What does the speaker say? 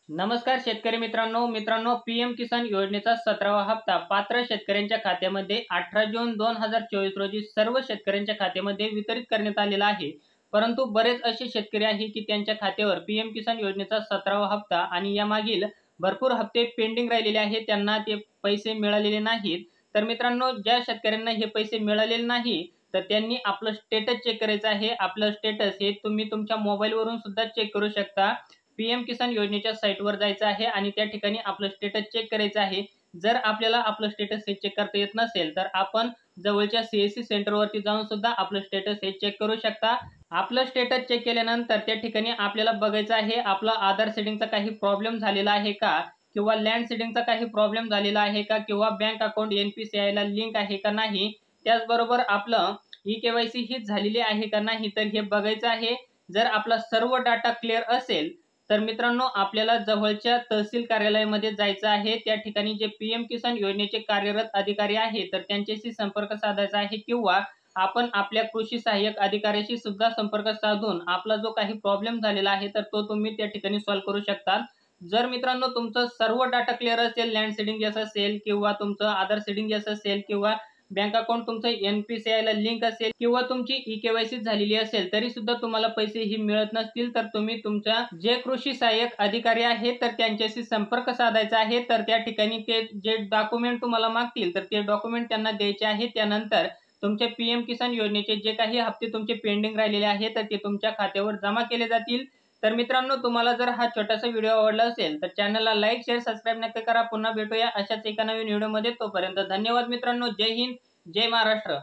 नमस्कार शेतकरी मित्रांनो पीएम किसान योजनेचा 17वा हप्ता पात्र शेतकऱ्यांच्या खात्यामध्ये 18 जून 2024 रोजी सर्व शेतकऱ्यांच्या खात्यामध्ये वितरित करण्यात आलेला आहे। परंतु बरेच असे शेतकरी आहेत की त्यांच्या खात्यावर पीएम किसान योजनेचा 17वा हप्ता आणि यामागील भरपूर हप्ते पेंडिंग राहिलेले आहेत, त्यांना ते पैसे मिळालेले नाहीत। तर मित्रांनो, ज्या शेतकऱ्यांना हे पैसे मिळालेले नाही तर त्यांनी आपलं स्टेटस चेक करायचं आहे। आपलं स्टेटस हे तुम्ही तुमच्या मोबाईलवरून सुद्धा चेक करू शकता। पीएम किसान योजनेच्या साईटवर जायचं आहे आणि त्या ठिकाणी आपलं स्टेटस चेक करायचं आहे। जर आपल्याला आपलं स्टेटस हे चेक करता येत नसेल तर आपण जवळच्या सीएससी सेंटरवरती जाऊन सुद्धा आपलं स्टेटस हे चेक करू शकता। आपलं स्टेटस चेक केल्यानंतर त्या ठिकाणी आपल्याला बघायचं आहे आपला आधार सेटिंगचा काही प्रॉब्लेम झालेला आहे का, किंवा लँड सेटिंगचा काही प्रॉब्लेम झालेला आहे का, किंवा बँक अकाउंट एनपीसीआय ला लिंक आहे का नाही, त्याचबरोबर आपलं ई-केवायसी ही झालेली आहे का नाही, तर हे बघायचं आहे। जर आपला सर्व डाटा क्लिअर असेल तर मित्रांनो, आपल्याला जवळच्या तहसील कार्यालयामध्ये जायचं आहे। त्या ठिकाणी जे पीएम किसान योजनेचे कार्यरत अधिकारी आहेत तर त्यांच्याशी संपर्क साधायचा आहे, किंवा आपण आपल्या कृषी सहाय्यक अधिकाऱ्याशी सुद्धा संपर्क साधून आपला जो काही प्रॉब्लेम झालेला आहे तर तो तुम्ही त्या ठिकाणी सॉल्व्ह करू शकता। जर मित्रांनो तुमचं सर्व डाटा क्लिअर असेल, लँड सेटिंग यस असेल, किंवा तुमचं आधार सेटिंग यस असेल, किंवा बँक अकाउंट तुमचं एनपीसीआय ला लिंक असेल, किंवा तुमची ई-केवायसी झालेली असेल, तरी सुद्धा तुम्हाला पैसे ही मिळत नसतील तर तुम्ही तुमच्या जे कृषी सहाय्यक अधिकारी आहेत तर त्यांच्याशी संपर्क साधायचा आहे। तर त्या ठिकाणी ते जे डॉक्युमेंट तुम्हाला मागतील तर ते डॉक्युमेंट त्यांना द्यायचे आहे। त्यानंतर तुमच्या पीएम किसान योजनेचे जे काही हप्ते तुमचे पेंडिंग राहिलेले आहेत तर ते तुमच्या खात्यावर जमा केले जातील। तर मित्रांनो, तुम्हाला जर हा छोटासा व्हिडिओ आवडला असेल तर चॅनलला लाईक, शेअर, सबस्क्राईब नक्की करा। पुन्हा भेटूया अशाच एका नवीन व्हिडिओमध्ये। तोपर्यंत धन्यवाद मित्रांनो। जय हिंद, जय महाराष्ट्र।